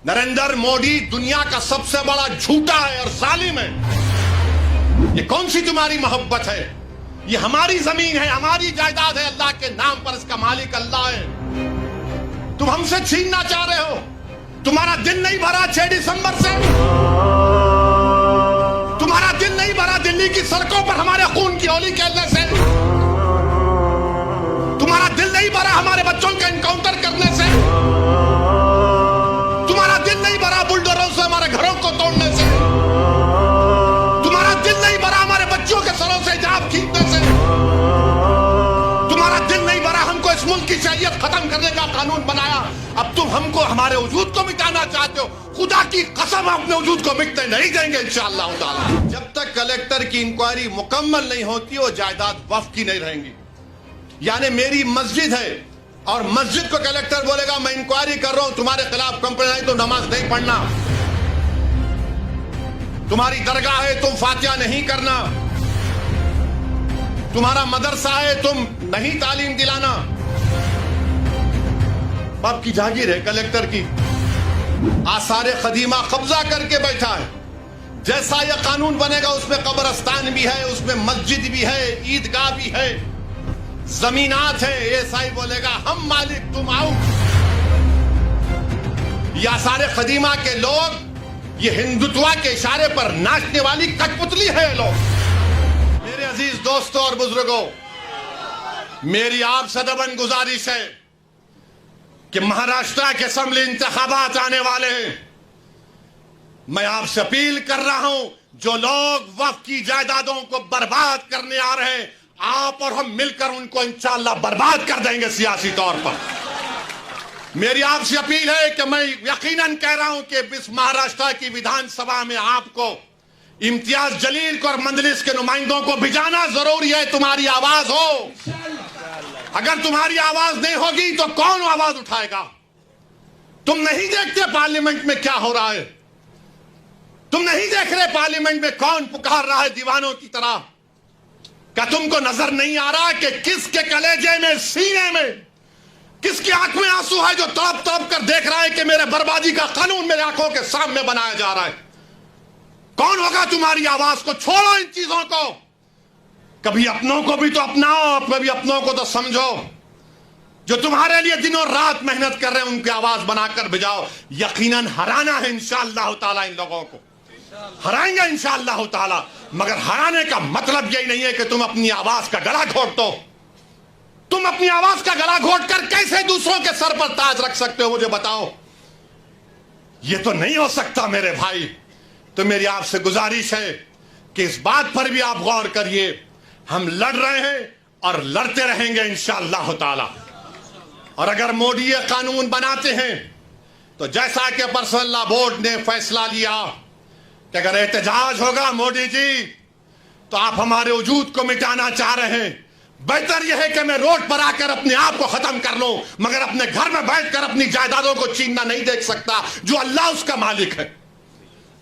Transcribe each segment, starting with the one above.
नरेंद्र मोदी दुनिया का सबसे बड़ा झूठा है और जालिम है। ये कौन सी तुम्हारी मोहब्बत है? ये हमारी जमीन है, हमारी जायदाद है, अल्लाह के नाम पर इसका मालिक अल्लाह है। तुम हमसे छीनना चाह रहे हो। तुम्हारा दिन नहीं भरा 6 दिसंबर से, तुम्हारा दिन नहीं भरा दिल्ली की सड़कों पर हमारे खून की होली खेलने से, तुम्हारा दिल नहीं भरा हमारे बच्चों का एनकाउंटर करने से, तुम्हारा दिल नहीं भरा बुलडोजरों से हमारे घरों को तोड़ने से, तुम्हारा दिल नहीं भरा हमारे बच्चों के सरों से हिजाब खींचने से, तुम्हारा दिल नहीं भरा हमको इस मुल्क की शरीयत खत्म करने का कानून बनाया। अब तुम हमको हमारे वजूद को मिटाना चाहते हो। खुदा की कसम अपने वजूद को मिटने नहीं देंगे इंशाअल्लाह ताला। जब तक कलेक्टर की इंक्वायरी मुकम्मल नहीं होती वो जायदाद वक्फ की नहीं रहेंगी। यानी मेरी मस्जिद है और मस्जिद को कलेक्टर बोलेगा मैं इंक्वायरी कर रहा हूं, तुम्हारे खिलाफ कंप्लेंट आई तो नमाज नहीं पढ़ना, तुम्हारी दरगाह है तुम फातिहा नहीं करना, तुम्हारा मदरसा है तुम नहीं तालीम दिलाना। बाप की जागीर है कलेक्टर की, आसारे खदीमा कब्जा करके बैठा है। जैसा यह कानून बनेगा उसमें कब्रस्तान भी है, उसमें मस्जिद भी है, ईदगाह भी है, जमीनात है। एएसआई बोलेगा हम मालिक तुम आओ। ये आसारे खदीमा के लोग ये हिंदुत्व के इशारे पर नाचने वाली कठपुतली है लोग। मेरे अजीज दोस्तों और बुजुर्गों, मेरी आपसे दबन गुजारिश है कि महाराष्ट्र के असेंबली इंतखाबात आने वाले हैं। मैं आपसे अपील कर रहा हूं, जो लोग वक्फ की जायदादों को बर्बाद करने आ रहे हैं, आप और हम मिलकर उनको इंशाअल्लाह बर्बाद कर देंगे सियासी तौर पर। मेरी आपसे अपील है कि मैं यकीनन कह रहा हूं कि इस महाराष्ट्र की विधानसभा में आपको इम्तियाज जलील को और मंजलिस के नुमाइंदों को भिजाना जरूरी है। तुम्हारी आवाज हो, अगर तुम्हारी आवाज नहीं होगी तो कौन आवाज उठाएगा? तुम नहीं देखते पार्लियामेंट में क्या हो रहा है? तुम नहीं देख रहे पार्लियामेंट में कौन पुकार रहा है दीवानों की तरह? क्या तुमको नजर नहीं आ रहा कि किसके कलेजे में, सीने में, किसकी आंख में आंसू है जो तड़प तड़प कर देख रहा है कि मेरे बर्बादी का कानून मेरे आंखों के सामने बनाया जा रहा है? कौन होगा तुम्हारी आवाज को? छोड़ो इन चीजों को। कभी अपनों को भी तो अपनाओ, कभी अपनों को तो समझो। जो तुम्हारे लिए दिनों रात मेहनत कर रहे हैं उनकी आवाज बनाकर भिजाओ। यकीनन हराना है इंशाअल्लाह ताला, इन लोगों को हराएंगे इंशाअल्लाह ताला। मगर हराने का मतलब यही नहीं है कि तुम अपनी आवाज का गला घोट दो। तुम अपनी आवाज का गला घोट कर कैसे दूसरों के सर पर ताज रख सकते हो, मुझे बताओ। यह तो नहीं हो सकता मेरे भाई। तो मेरी आपसे गुजारिश है कि इस बात पर भी आप गौर करिए। हम लड़ रहे हैं और लड़ते रहेंगे इंशाअल्लाह ताला। और अगर मोदी ये कानून बनाते हैं तो जैसा कि पर्सनल लॉ बोर्ड ने फैसला लिया कि अगर एहतजाज होगा मोदी जी तो आप हमारे वजूद को मिटाना चाह रहे हैं, बेहतर यह है कि मैं रोड पर आकर अपने आप को खत्म कर लूं, मगर अपने घर में बैठकर अपनी जायदादों को छीनना नहीं देख सकता जो अल्लाह उसका मालिक है।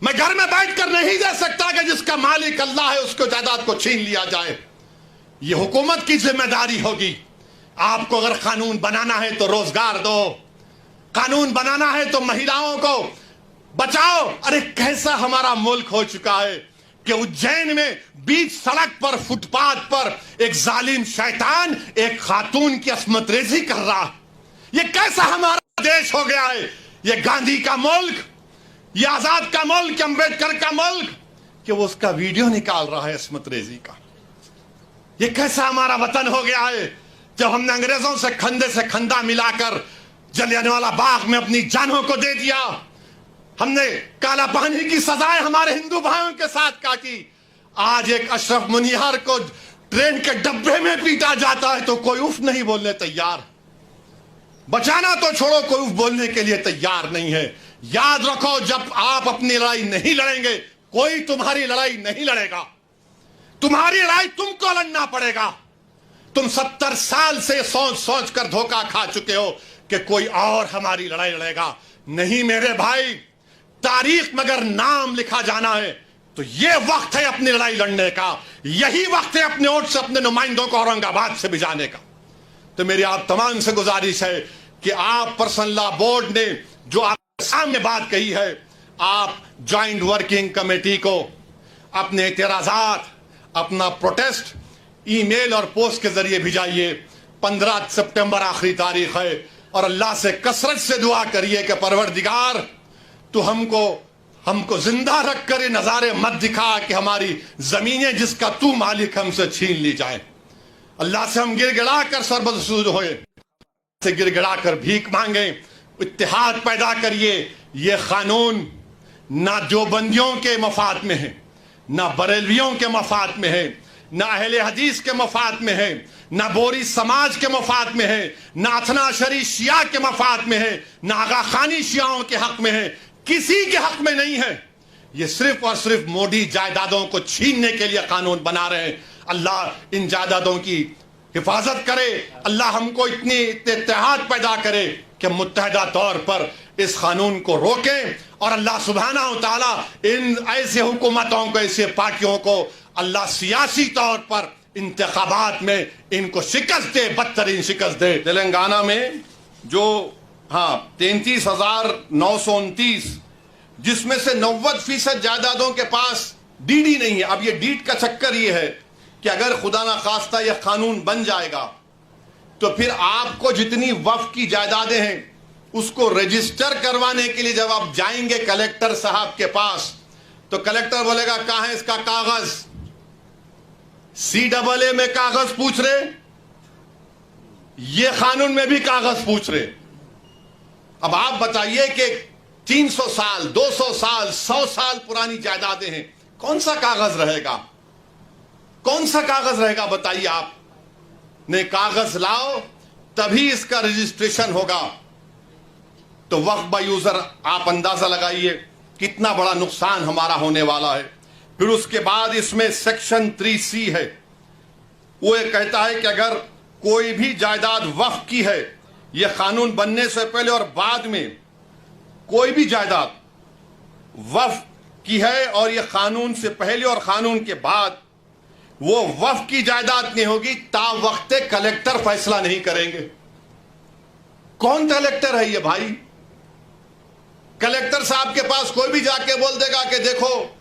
मैं घर में बैठकर नहीं दे सकता कि जिसका मालिक अल्लाह है उसको जायदाद को छीन लिया जाए। यह हुकूमत की जिम्मेदारी होगी। आपको अगर कानून बनाना है तो रोजगार दो, कानून बनाना है तो महिलाओं को बचाओ। अरे कैसा हमारा मुल्क हो चुका है कि उज्जैन में बीच सड़क पर, फुटपाथ पर एक जालिम शैतान एक खातून की अस्मत रेजी कर रहा है। यह कैसा हमारा देश हो गया है? यह गांधी का मुल्क, यह आजाद का मुल्क, अम्बेडकर का मुल्क, कि वो उसका वीडियो निकाल रहा है अस्मत रेजी का। यह कैसा हमारा वतन हो गया है जब हमने अंग्रेजों से खंदा मिलाकर जलियांवाला बाग में अपनी जानों को दे दिया। हमने काला पानी की सजाएं हमारे हिंदू भाइयों के साथ काटी। आज एक अशरफ मुनियार को ट्रेन के डब्बे में पीटा जाता है तो कोई उफ नहीं बोलने तैयार। बचाना तो छोड़ो, कोई उफ बोलने के लिए तैयार नहीं है। याद रखो, जब आप अपनी लड़ाई नहीं लड़ेंगे कोई तुम्हारी लड़ाई नहीं लड़ेगा। तुम्हारी लड़ाई तुमको लड़ना पड़ेगा। तुम 70 साल से सोच सोच कर धोखा खा चुके हो कि कोई और हमारी लड़ाई लड़ेगा। नहीं मेरे भाई, तारीख में अगर नाम लिखा जाना है तो यह वक्त है अपनी लड़ाई लड़ने का। यही वक्त है अपने वोट से अपने नुमाइंदों को औरंगाबाद से भिजाने का। तो मेरी आप तमाम से गुजारिश है कि आप पर्सनल लॉ बोर्ड ने जो आप सामने बात कही है। आप ज्वाइंट वर्किंग कमेटी को अपने एतराजात, अपना प्रोटेस्ट ईमेल और पोस्ट के जरिए भिजाइए। 15 सितंबर आखिरी तारीख है और अल्लाह से कसरत से दुआ करिए कि परवरदिगार तो हमको जिंदा रख कर ये नजारे मत दिखा कि हमारी जमीनें जिसका तू मालिक हमसे छीन ली जाए। अल्लाह से हम गिड़गिड़ा कर सरबसूद होए, से गिड़गिड़ा कर भीख मांगे, इत्तेहाद पैदा करिए। ये कानून ना देवबंदियों के मफाद में है, ना बरेलवियों के मफाद में है, ना अहले हदीस के मफाद में है, ना बोरी समाज के मफाद में है, ना अथना शरी शिया के मफाद में है, ना आगा खानी शियाओं के हक में है, किसी के हक में नहीं है। ये सिर्फ और सिर्फ मोदी जायदादों को छीनने के लिए कानून बना रहे हैं। अल्लाह इन जायदादों की हिफाजत करे, अल्लाह हमको इतने इत्तेहाद पैदा करे कि मुत्तहदा तौर पर इस कानून को रोकें और अल्लाह सुब्हानहू व तआला इन ऐसे हुकूमतों को, ऐसे पार्टियों को अल्लाह सियासी तौर पर इंतखाबात में इनको शिकस्त दे, बदतरीन शिकस्त दे। तेलंगाना में जो 33,929 जिसमें से 90% जायदादों के पास डीडी नहीं है। अब ये डीड का चक्कर ये है कि अगर खुदा ना खास्ता यह कानून बन जाएगा तो फिर आपको जितनी वक्फ की जायदादें हैं उसको रजिस्टर करवाने के लिए जब आप जाएंगे कलेक्टर साहब के पास तो कलेक्टर बोलेगा कहां है इसका कागज। CAA में कागज पूछ रहे, ये कानून में भी कागज पूछ रहे। अब आप बताइए कि 300 साल, 200 साल, 100 साल पुरानी जायदादें हैं, कौन सा कागज रहेगा? कौन सा कागज रहेगा बताइए आप। ने कागज लाओ तभी इसका रजिस्ट्रेशन होगा। तो वक्फ बाय यूजर आप अंदाजा लगाइए कितना बड़ा नुकसान हमारा होने वाला है। फिर उसके बाद इसमें सेक्शन 3C है, वो ये कहता है कि अगर कोई भी जायदाद वक्फ की है, यह कानून बनने से पहले और बाद में कोई भी जायदाद वक्फ की है और यह कानून से पहले और कानून के बाद वो वक्फ की जायदाद नहीं होगी ता वक्त कलेक्टर फैसला नहीं करेंगे। कौन कलेक्टर है ये भाई? कलेक्टर साहब के पास कोई भी जाके बोल देगा कि देखो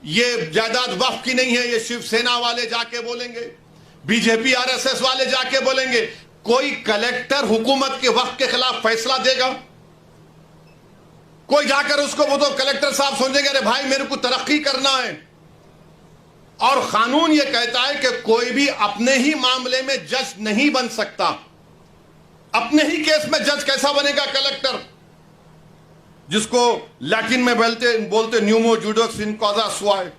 ये जायदाद वक्फ की नहीं है, ये शिवसेना वाले जाके बोलेंगे, बीजेपी RSS वाले जाके बोलेंगे। कोई कलेक्टर हुकूमत के वक्फ के खिलाफ फैसला देगा? कोई जाकर उसको वो तो कलेक्टर साहब सोचेंगे अरे भाई मेरे को तरक्की करना है। और कानून ये कहता है कि कोई भी अपने ही मामले में जज नहीं बन सकता। अपने ही केस में जज कैसा बनेगा कलेक्टर, जिसको लैटिन में बोलते न्यूमो जुडोक्स इन कॉजा सुआए।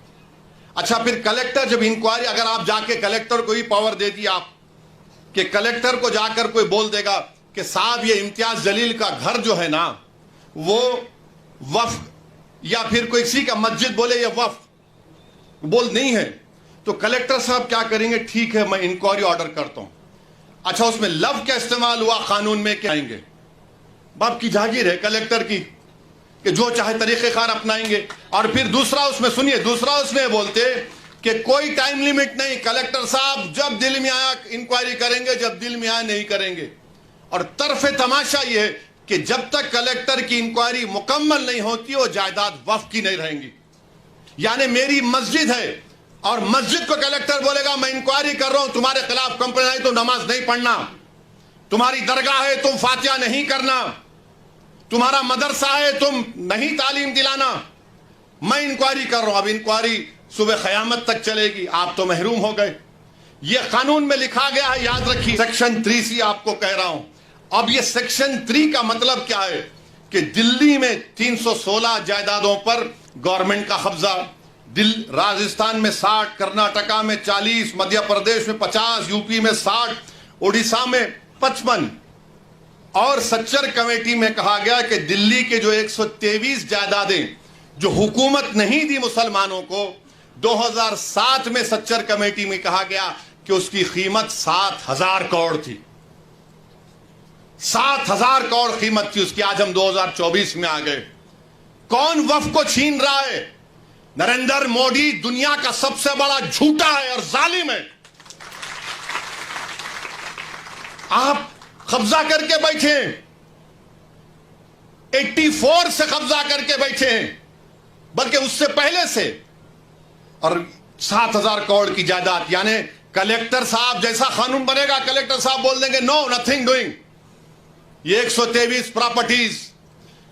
अच्छा, फिर कलेक्टर जब इंक्वायरी, अगर आप जाके कलेक्टर को ही पावर दे दी आप कि कलेक्टर को जाकर कोई बोल देगा कि साहब ये इम्तियाज जलील का घर जो है ना वो वक्फ, या फिर कोई किसी का मस्जिद बोले ये वक्फ बोल नहीं है, तो कलेक्टर साहब क्या करेंगे? ठीक है मैं इंक्वायरी ऑर्डर करता हूं। अच्छा, उसमें लव का इस्तेमाल हुआ कानून में, क्या आएंगे? बाप की जागीर है कलेक्टर की कि जो चाहे तरीक़ेकार अपनाएंगे। और फिर दूसरा उसमें सुनिए, दूसरा उसमें बोलते कि कोई टाइम लिमिट नहीं, कलेक्टर साहब जब दिल में आया इंक्वायरी करेंगे, जब दिल में आया नहीं करेंगे। और तरफे तमाशा ये है कि जब तक कलेक्टर की इंक्वायरी मुकम्मल नहीं होती वो जायदाद वक्फ की नहीं रहेंगी। यानी मेरी मस्जिद है और मस्जिद को कलेक्टर बोलेगा मैं इंक्वायरी कर रहा हूं, तुम्हारे खिलाफ कंप्लेंट आई तो नमाज नहीं पढ़ना, तुम्हारी दरगाह है तुम फातिहा नहीं करना, तुम्हारा मदरसा है तुम नहीं तालीम दिलाना, मैं इंक्वायरी कर रहा हूं। अब इंक्वायरी सुबह क़यामत तक चलेगी, आप तो महरूम हो गए। यह कानून में लिखा गया है, याद रखिए। सेक्शन 3C आपको कह रहा हूं। अब यह सेक्शन 3 का मतलब क्या है कि दिल्ली में 316 जायदादों पर गवर्नमेंट का कब्जा, राजस्थान में 60, कर्नाटका में 40, मध्य प्रदेश में 50, यूपी में 60, उड़ीसा में 55। और सच्चर कमेटी में कहा गया कि दिल्ली के जो 123 जायदादें जो हुकूमत नहीं दी मुसलमानों को, 2007 में सच्चर कमेटी में कहा गया कि उसकी कीमत 7,000 करोड़ थी। 7,000 करोड़ कीमत थी उसकी। आज हम 2024 में आ गए। कौन वक्फ को छीन रहा है? नरेंद्र मोदी दुनिया का सबसे बड़ा झूठा है और जालिम है। आप कब्जा करके बैठे, 84 سے قبضہ کر کے بیٹھے ہیں، بلکہ اس سے پہلے سے، اور 7,000 کروڑ کی جائیداد. یعنی کلیکٹر صاحب جیسا قانون بنے گا، کلیکٹر صاحب بول دیں گے نو نتھنگ ڈوئنگ. یہ 123 پراپرٹیز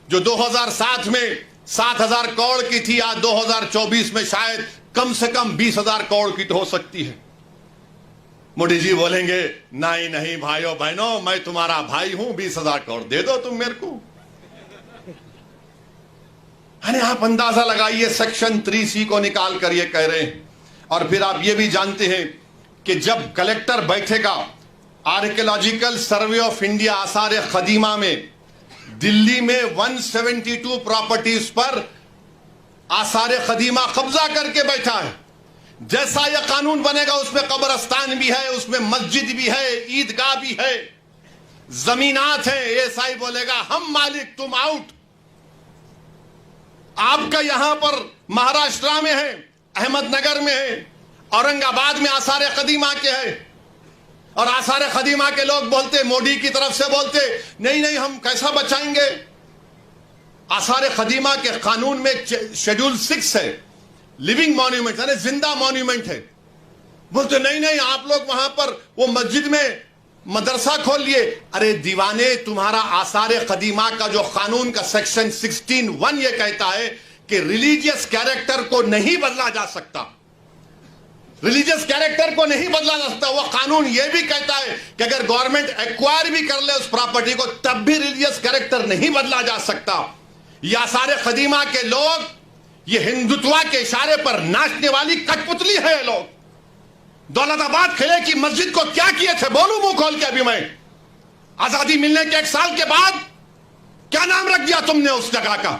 جو 2007 میں 7,000 کروڑ کی تھی، آج 2024 میں شاید کم سے کم 20,000 کروڑ کی تو ہو سکتی ہے. موڈی جی بولیں گے نہیں بھائیوں بہنوں، میں تمہارا بھائی ہوں، 20,000 کروڑ دے دو تم میرے کو. یعنی آپ اندازہ لگائیے، سیکشن 3C کو نکال کر یہ کہہ رہے ہیں. اور پھر آپ یہ بھی جانتے ہیں کہ جب کلیکٹر بیٹھے گا آرکیولوجیکل سروے آف انڈیا آثار قدیمہ میں، دلی میں 172 پراپرٹیز پر آثار قدیمہ قبضہ کر کے بیٹھا ہے. جیسا یہ قانون بنے گا اس میں قبرستان بھی ہے، اس میں مسجد بھی ہے، عیدگاہ بھی ہے، زمینات ہیں. ایسا ہی بولے گا ہم مالک تم آؤٹ. آپ کا یہاں پر مہاراشٹرا میں ہے، احمد نگر میں ہے، اورنگ آباد میں آثار قدیمہ کے ہے. اور آثار قدیمہ کے لوگ بولتے، موڈی کی طرف سے بولتے نہیں ہم کیسا بچائیں گے. آثار قدیمہ کے قانون میں شیڈول 6 ہے، لیونگ مانیومنٹ یعنی زندہ مانیومنٹ ہے. بولتے نہیں آپ لوگ وہاں پر وہ مسجد میں مدرسہ کھول لیے. ارے دیوانے، تمہارا آثار قدیمہ کا جو قانون کا سیکشن 16(1) یہ کہتا ہے کہ ریلیجیس کیریکٹر کو نہیں بدلا جا سکتا. ریلیجیس کیریکٹر کو نہیں بدلا جا سکتا. وہ قانون یہ بھی کہتا ہے کہ اگر گورنمنٹ ایکوائر بھی کر لے اس پراپرٹی کو، تب بھی ریلیجیس کیریکٹر نہیں بدلا جا سکتا. یہ آثار قدیمہ کے لوگ، یہ ہندوتوا کے اشارے پر ناچنے والی کٹ پتلی ہے. یہ لوگ دولت آباد قلعے کی مسجد کو کیا کیے تھے؟ بولوں منہ کھول کے ابھی میں. آزادی ملنے کے 1 سال کے بعد کیا نام رکھ دیا تم نے اس جگہ کا؟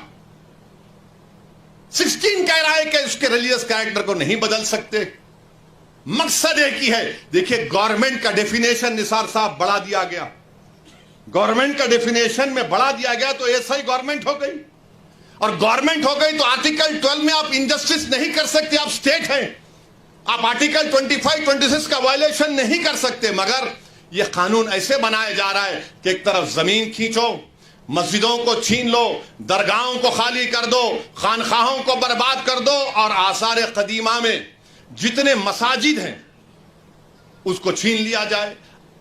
16 کہہ رہا ہے کہ اس کے ریلیجیس کیریکٹر کو نہیں بدل سکتے. مقصد ایک ہی ہے. دیکھیے گورنمنٹ کا ڈیفینیشن نثار صاحب بڑھا دیا گیا. گورنمنٹ کا ڈیفینیشن میں بڑھا دیا گیا تو ایسا ہی گورنمنٹ ہو گئی. اور گورنمنٹ ہو گئی تو آرٹیکل 12 میں آپ انجسٹس نہیں کر سکتے. آپ سٹیٹ ہیں، آپ آرٹیکل 25, 26 کا وائلیشن نہیں کر سکتے. مگر یہ قانون ایسے بنایا جا رہا ہے کہ ایک طرف زمین کھینچو، مسجدوں کو چھین لو، درگاہوں کو خالی کر دو، خانخواہوں کو برباد کر دو، اور آثار قدیمہ میں جتنے مساجد ہیں اس کو چھین لیا جائے.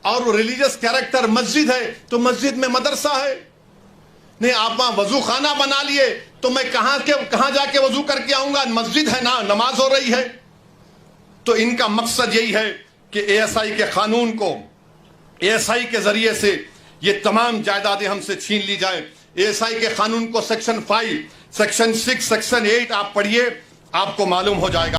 اور وہ ریلیجیس کیریکٹر مسجد ہے تو مسجد میں مدرسہ ہے. نہیں آپ وہاں وضو خانہ بنا لیے تو میں کہاں جا کے وضو کر کے آؤں گا؟ مسجد ہے نا، نماز ہو رہی ہے. تو ان کا مقصد یہی ہے کہ ASI کے قانون کو، ASI کے ذریعے سے یہ تمام جائیدادیں ہم سے چھین لی جائیں. ASI کے قانون کو سیکشن 5, سیکشن 6, سیکشن 8 آپ پڑھیے، آپ کو معلوم ہو جائے گا.